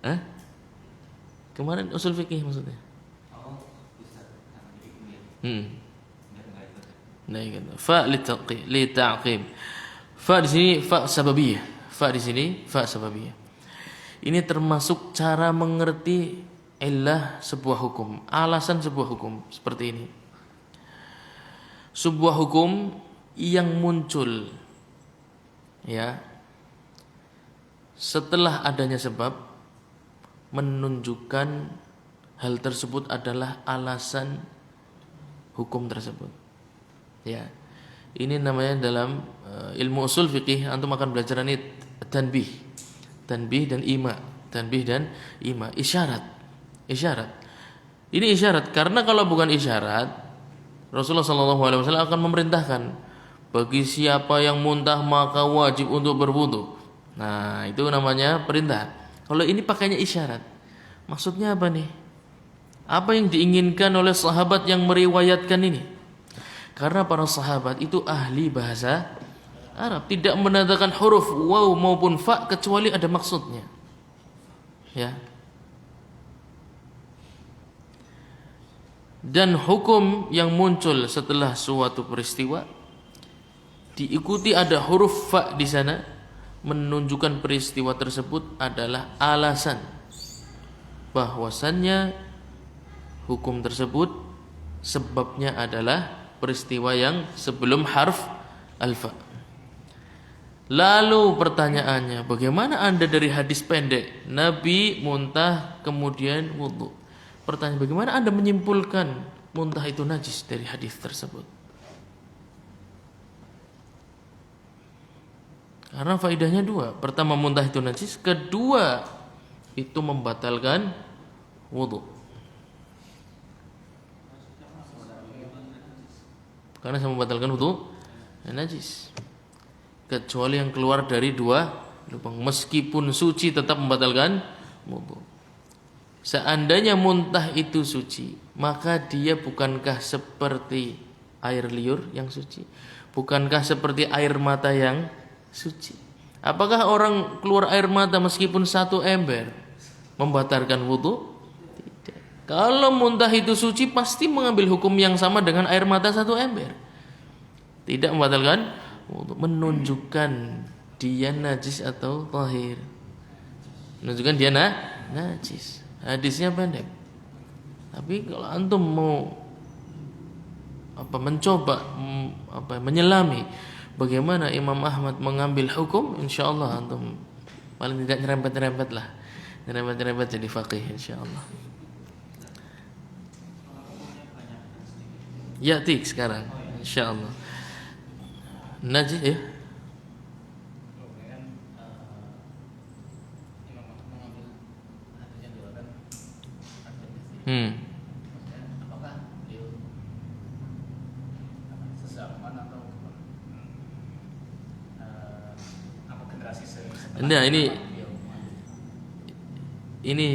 Hah? Kemarin usul fiqih maksudnya? Nah, gitu. Fa li ta'qib. Fa di sini fa sababiyah. Fa di sini fa sababiyah. Ini termasuk cara mengerti illah sebuah hukum, alasan sebuah hukum seperti ini. Sebuah hukum yang muncul ya setelah adanya sebab menunjukkan hal tersebut adalah alasan hukum tersebut. Ya. Ini namanya dalam ilmu usul fikih antum akan belajar ini tanbih dan ima, isyarat. Ini isyarat karena kalau bukan isyarat Rasulullah SAW akan memerintahkan bagi siapa yang muntah maka wajib untuk berwudu. Nah, itu namanya perintah. Kalau ini pakainya isyarat. Maksudnya apa nih? Apa yang diinginkan oleh sahabat yang meriwayatkan ini? Karena para sahabat itu ahli bahasa Arab, tidak menandakan huruf waw maupun fa kecuali ada maksudnya. Ya. Dan hukum yang muncul setelah suatu peristiwa diikuti ada huruf fa di sana menunjukkan peristiwa tersebut adalah alasan bahwasannya hukum tersebut sebabnya adalah peristiwa yang sebelum harf alfa. Lalu pertanyaannya, bagaimana Anda dari hadis pendek Nabi muntah kemudian wudu? Pertanyaan, bagaimana Anda menyimpulkan muntah itu najis dari hadis tersebut? Karena faedahnya dua. Pertama, muntah itu najis. Kedua, itu membatalkan wudu. karena bisa membatalkan wudu najis. Kecuali yang keluar dari 2 lubang, meskipun suci tetap membatalkan wudu. Seandainya muntah itu suci, maka dia bukankah seperti air liur yang suci? Bukankah seperti air mata yang suci? Apakah orang keluar air mata meskipun 1 ember membatalkan wudu? Tidak. Kalau muntah itu suci, pasti mengambil hukum yang sama dengan air mata 1 ember. Tidak membatalkan wudu, menunjukkan dia najis atau tahir. Menunjukkan dia najis. Hadisnya pendek. Tapi kalau antum mau mencoba menyelami bagaimana Imam Ahmad mengambil hukum, insyaallah antum paling tidak nyerempet-nyerempet lah. Nyerempet-nyerempet jadi faqih insyaallah. Ya tik sekarang insyaallah. Najis ya. Apakah beliau sezaman atau apa generasi setelah? Nah, ini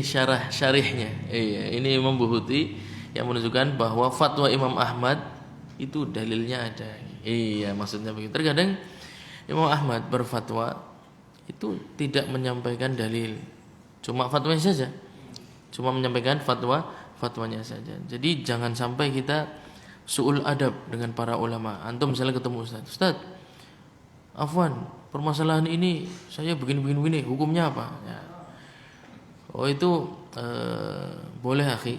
syarihnya. Iya, ini Imam Buhuti yang menunjukkan bahwa fatwa Imam Ahmad itu dalilnya ada. Iya, maksudnya begitu. Terkadang Imam Ahmad berfatwa itu tidak menyampaikan dalil, cuma fatwanya saja. Cuma menyampaikan fatwanya saja. Jadi jangan sampai kita su'ul adab dengan para ulama. Antum misalnya ketemu Ustaz, afwan, permasalahan ini saya begini, hukumnya apa? Ya. Oh itu boleh akhi.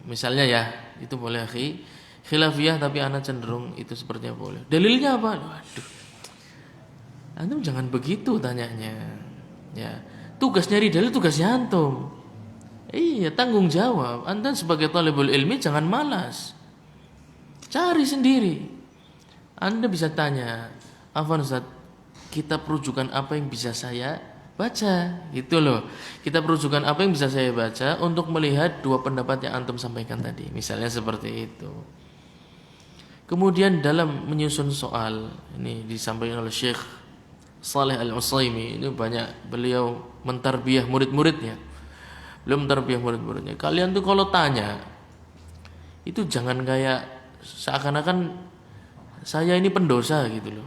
Misalnya ya, itu boleh akhi. Khilafiyah tapi anak cenderung itu sepertinya boleh. Dalilnya apa? Waduh. Antum jangan begitu tanyanya. Ya. Tugas nyari dalil tugasnya antum. Iya, tanggung jawab. Anda sebagai talibul ilmi jangan malas. Cari sendiri. Anda bisa tanya, afwan Ustaz, kitab rujukan apa yang bisa saya baca? Gitu loh. Kitab rujukan apa yang bisa saya baca untuk melihat 2 pendapat yang antum sampaikan tadi. Misalnya seperti itu. Kemudian dalam menyusun soal, ini disampaikan oleh Syekh Saleh Al-Utsaimin, ini banyak beliau mentarbiyah murid-muridnya. Belum tarbiyah murid-muridnya. Kalian tuh kalau tanya itu jangan kayak seakan-akan saya ini pendosa gitu loh.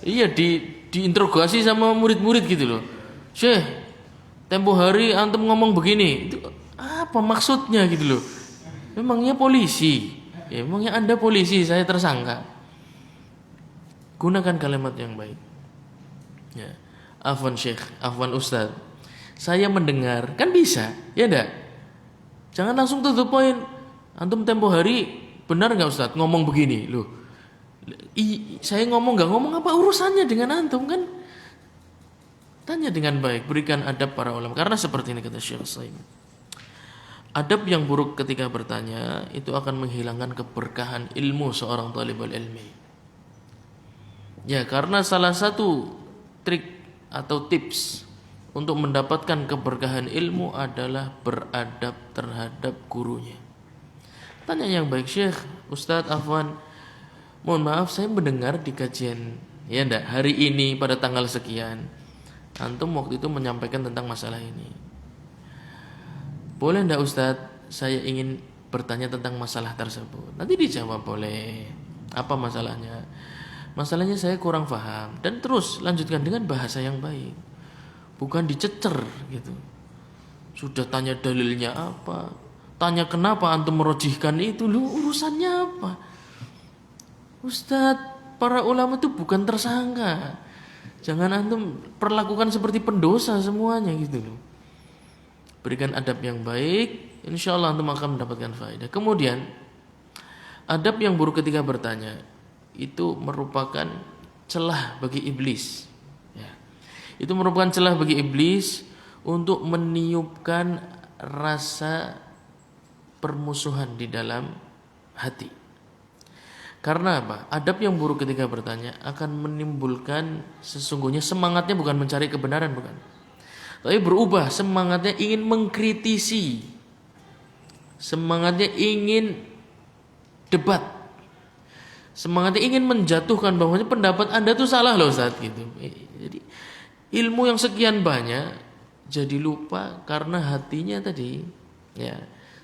Iya, diinterogasi sama murid-murid gitu loh. Syekh, tempo hari antum ngomong begini, itu apa maksudnya gitu loh. Memangnya polisi? Ya, memangnya Anda polisi, saya tersangka. Gunakan kalimat yang baik. Ya. Afwan Syekh, afwan Ustaz, saya mendengar, kan bisa, ya enggak? Jangan langsung to the point. Antum tempo hari benar enggak Ustaz ngomong begini? Loh. Saya ngomong enggak ngomong, apa urusannya dengan antum kan? Tanya dengan baik, berikan adab para ulama. Karena seperti ini kata Syekh Utsaimin. Adab yang buruk ketika bertanya itu akan menghilangkan keberkahan ilmu seorang talibul ilmi. Ya, karena salah satu trik atau tips untuk mendapatkan keberkahan ilmu adalah beradab terhadap gurunya. Tanya yang baik, Syekh, Ustadz, afwan, mohon maaf saya mendengar di kajian ya ndak hari ini pada tanggal sekian antum waktu itu menyampaikan tentang masalah ini. Boleh ndak Ustadz, saya ingin bertanya tentang masalah tersebut. Nanti dijawab boleh. Apa masalahnya? Masalahnya saya kurang paham. Dan terus lanjutkan dengan bahasa yang baik. Bukan dicecer gitu. Sudah tanya dalilnya apa, tanya kenapa antum merojihkan itu, lu urusannya apa? Ustadz, para ulama itu bukan tersangka. Jangan antum perlakukan seperti pendosa semuanya gitu loh. Berikan adab yang baik, insya Allah antum akan mendapatkan faedah. Kemudian adab yang buruk ketika bertanya itu merupakan celah bagi iblis. Itu merupakan celah bagi iblis untuk meniupkan rasa permusuhan di dalam hati. Karena apa? Adab yang buruk ketika bertanya akan menimbulkan sesungguhnya semangatnya bukan mencari kebenaran, bukan. Tapi berubah semangatnya ingin mengkritisi. Semangatnya ingin debat. Semangatnya ingin menjatuhkan bahwanya pendapat Anda tuh salah loh Ustaz gitu. Jadi ilmu yang sekian banyak jadi lupa karena hatinya tadi ya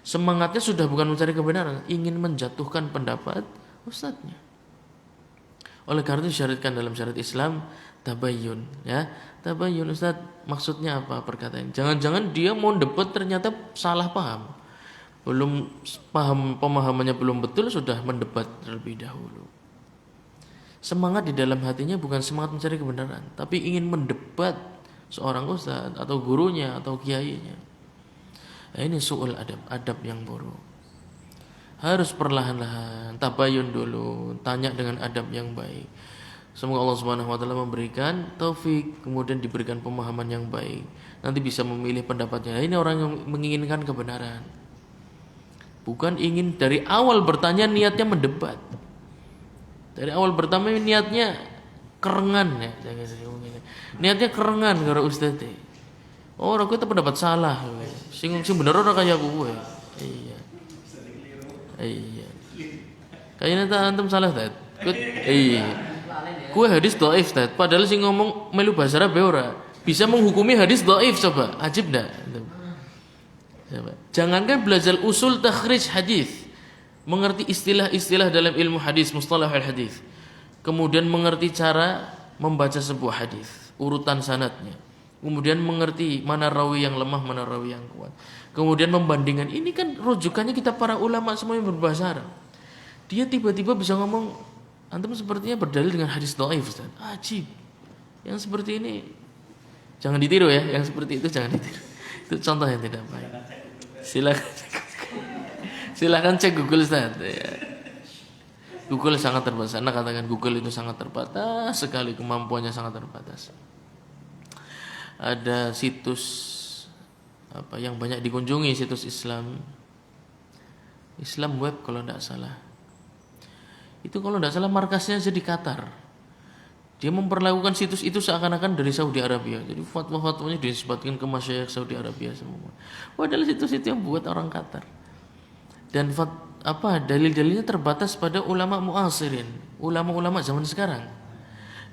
semangatnya sudah bukan mencari kebenaran, ingin menjatuhkan pendapat ustadznya. Oleh karena itu disyaratkan dalam syariat Islam tabayyun ya. Tabayyun Ustaz maksudnya apa perkataan? Jangan-jangan dia mau debat ternyata salah paham. Belum paham, pemahamannya belum betul sudah mendebat terlebih dahulu. Semangat di dalam hatinya bukan semangat mencari kebenaran, tapi ingin mendebat seorang ustaz atau gurunya atau kiainya. Nah, ini su'ul adab yang buruk. Harus perlahan-lahan, tabayun dulu, tanya dengan adab yang baik. Semoga Allah Subhanahu wa taala memberikan taufik, kemudian diberikan pemahaman yang baik. Nanti bisa memilih pendapatnya. Nah, ini orang yang menginginkan kebenaran. Bukan ingin dari awal bertanya niatnya mendebat. Dari awal pertama niatnya kerengan ya. Niatnya kerengan karo ustaz. Oh, aku itu pendapat salah. Sing bener ora kaya gue. Iya. Iya. Kayaknya tak antum salah Tad. Iya. Kue hadis dhaif Tad. Padahal sing ngomong melu bahasa Arab ora. Bisa menghukumi hadis dhaif coba. Ajib enggak? Jangankan belajar usul takhrij hadis, mengerti istilah-istilah dalam ilmu hadis, mustalahul hadis. Kemudian mengerti cara membaca sebuah hadis, urutan sanadnya. Kemudian mengerti mana rawi yang lemah, mana rawi yang kuat. Kemudian membandingkan. Ini kan rujukannya kita para ulama semua yang berbahasa Arab. Dia tiba-tiba bisa ngomong, antum sepertinya berdalil dengan hadis dhaif, Ustaz. Ajib. Yang seperti ini jangan ditiru ya, yang seperti itu jangan ditiru. Itu contoh yang tidak baik. Silakan cek Google Ustaz ya. Google sangat terbatas. Anda katakan Google itu sangat terbatas sekali, kemampuannya sangat terbatas. Ada situs apa yang banyak dikunjungi, situs Islam web kalau tidak salah. Itu kalau tidak salah markasnya jadi Qatar. Dia memperlakukan situs itu seakan-akan dari Saudi Arabia. Jadi fatwa-fatwanya dinisbatkan ke masyayikh Saudi Arabia semua. Padahal situs itu yang buat orang Qatar. Dan dalil-dalilnya terbatas pada ulama muasirin, ulama-ulama zaman sekarang.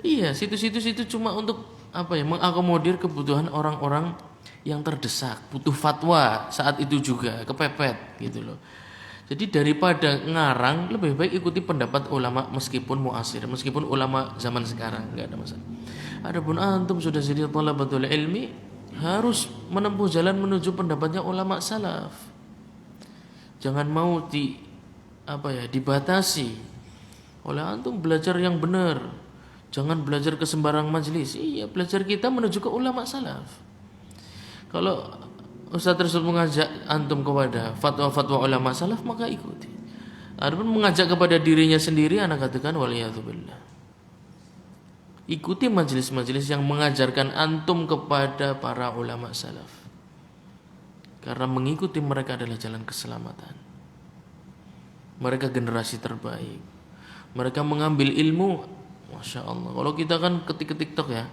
Iya, situs-situs itu cuma untuk mengakomodir kebutuhan orang-orang yang terdesak, butuh fatwa saat itu juga, kepepet gitu loh. Jadi daripada ngarang lebih baik ikuti pendapat ulama meskipun muasir, meskipun ulama zaman sekarang, enggak ada masalah. Adapun antum sudah jadi thalabatul ilmi harus menempuh jalan menuju pendapatnya ulama salaf. Jangan mau dibatasi oleh antum belajar yang benar. Jangan belajar ke sembarang majelis. Iya, belajar kita menuju ke ulama salaf. Kalau ustaz tersebut mengajak antum kepada fatwa-fatwa ulama salaf, maka ikuti. Adapun mengajak kepada dirinya sendiri, anak katakan waliyadzubillah. Ikuti majelis-majelis yang mengajarkan antum kepada para ulama salaf. Karena mengikuti mereka adalah jalan keselamatan. Mereka generasi terbaik. Mereka mengambil ilmu, Masya Allah. Kalau kita kan ketik TikTok ya,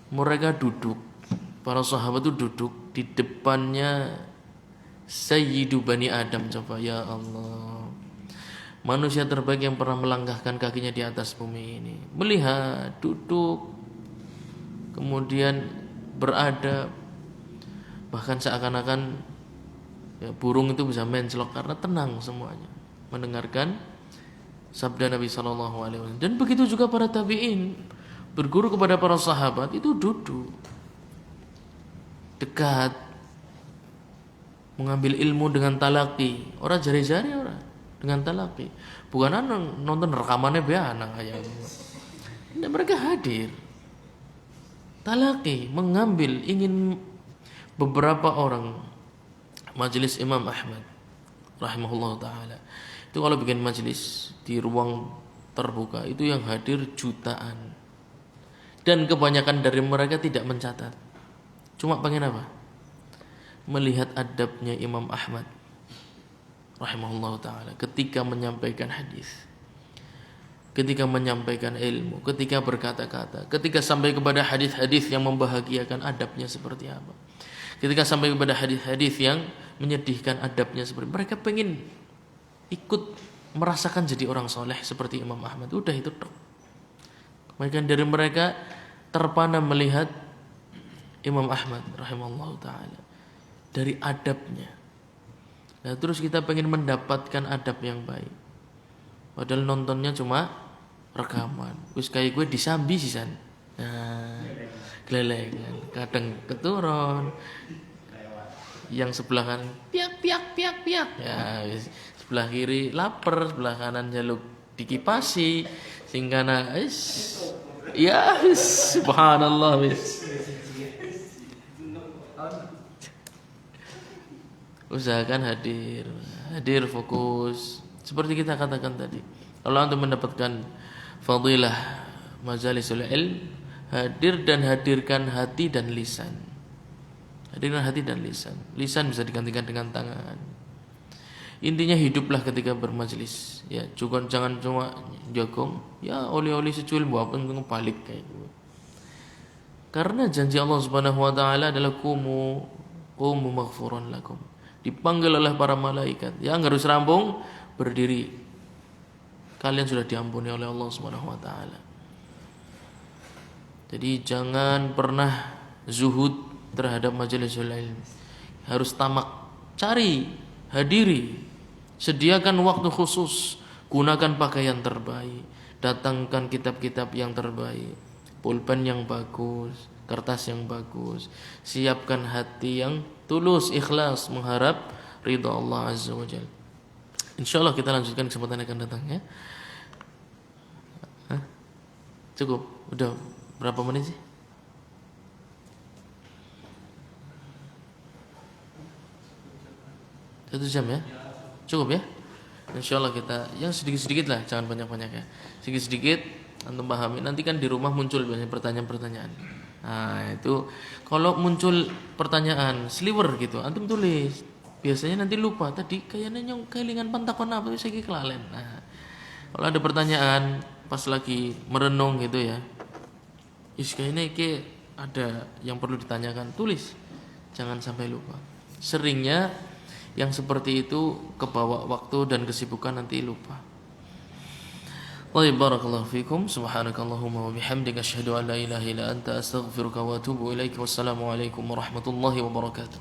mereka duduk. Para sahabat itu duduk di depannya Sayyidu Bani Adam. Coba ya Allah, manusia terbaik yang pernah melangkahkan kakinya di atas bumi ini. Melihat, duduk, kemudian berada, bahkan seakan-akan burung itu bisa mencelok karena tenang semuanya mendengarkan sabda Nabi SAW. Dan begitu juga para tabi'in berguru kepada para sahabat itu duduk dekat, mengambil ilmu dengan talaki. Orang jari-jari orang dengan talaki. Bukan nonton rekamannya anak kayak gitu. Mereka hadir talaki, mengambil, ingin. Beberapa orang majelis Imam Ahmad rahimahullah ta'ala itu kalau bikin majelis di ruang terbuka itu yang hadir jutaan. Dan kebanyakan dari mereka tidak mencatat. Cuma pengen apa? Melihat adabnya Imam Ahmad rahimahullah ta'ala ketika menyampaikan hadis, ketika menyampaikan ilmu, ketika berkata-kata, ketika sampai kepada hadis-hadis yang membahagiakan, adabnya seperti apa. Ketika sampai kepada hadis-hadis yang menyedihkan, adabnya seperti. Mereka pengen ikut merasakan jadi orang soleh seperti Imam Ahmad. Udah itu tok. Bahkan dari mereka terpana melihat Imam Ahmad rahimahullah ta'ala dari adabnya. Nah terus kita pengen mendapatkan adab yang baik, padahal nontonnya cuma rekaman. Wis kayak gue disambi sisan. Nah, gelelengan, kadang keturun. Yang sebelah kanan piak piak piak piak. Ya, wis. Sebelah kiri lapar, sebelah kanan jaluk dikipasi. Sing kana ya subhanallah wis. Usahakan hadir fokus. Seperti kita katakan tadi, kalau untuk mendapatkan fadilah majalisul ilm, hadir dan hadirkan hati dan lisan. Hadirkan hati dan lisan. Lisan bisa digantikan dengan tangan. Intinya hiduplah ketika bermajlis. Ya, jangan cuma jagong. Ya, oli-oli secuil buat balik kayak gitu. Karena janji Allah Subhanahu wa taala adalah qumu maghfurun lakum. Dipanggil oleh para malaikat. Yang harus rampung berdiri. Kalian sudah diampuni oleh Allah Subhanahu wa taala. Jadi jangan pernah zuhud terhadap majlisul ilm. Harus tamak, cari, hadiri. Sediakan waktu khusus, gunakan pakaian terbaik, datangkan kitab-kitab yang terbaik, pulpen yang bagus, kertas yang bagus, siapkan hati yang tulus, ikhlas mengharap ridha Allah Azza wa Jalla. Insyaallah kita lanjutkan kesempatan yang akan datang ya. Hah? Cukup, udah berapa menit sih? Satu jam ya? Cukup ya? Insyaallah kita yang sedikit-sedikit lah, jangan banyak-banyak ya. Sedikit-sedikit antum pahami. Nanti kan di rumah muncul biasanya pertanyaan-pertanyaan. Nah itu kalau muncul pertanyaan sliver gitu, antum tulis. Biasanya nanti lupa tadi kayaknya nyong kelingan pantakon apa saya kelalen. Nah kalau ada pertanyaan pas lagi merenung gitu ya, kayaknya ada yang perlu ditanyakan, tulis. Jangan sampai lupa. Seringnya yang seperti itu kebawa waktu dan kesibukan nanti lupa. Barakallahu fikum. Subhanakallahumma wa bihamdika asyhadu an la ilaha illa anta astaghfiruka wa atubu ilaik. Wassalamu alaikum warahmatullahi wabarakatuh.